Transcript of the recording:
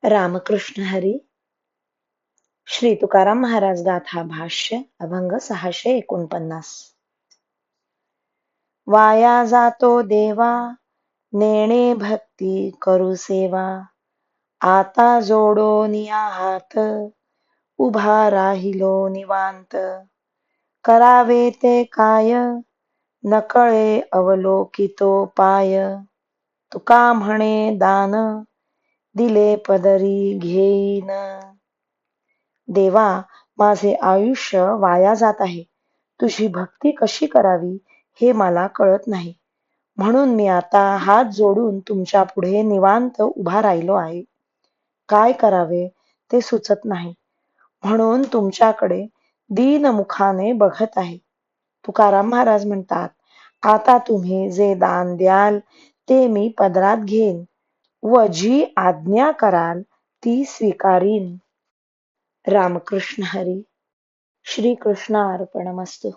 रामकृष्ण हरी. श्री तुकाराम महाराज गाथा भाष्य अभंग 649. वाया जातो देवा, नेणे भक्ती करू सेवा. आता जोडो निया हात, उभा राहिलो निवांत. करावे ते काय, नकळे अवलोकितो पाय. तुका म्हणे दान, दिले पदरी घेईन. देवा, माझे आयुष्य वाया जात आहे. तुझी भक्ती कशी करावी हे मला कळत नाही. म्हणून मी आता हात जोडून तुमच्या पुढे निवांत उभा राहिलो आहे. काय करावे ते सुचत नाही, म्हणून तुमच्याकडे दीनमुखाने बघत आहे. तुकाराम महाराज म्हणतात, आता तुम्ही जे दान द्याल ते मी पदरात घेईन व जी आज्ञा कराल ती स्वीकारीन. रामकृष्ण हरी. श्री कृष्णार्पणमस्तु.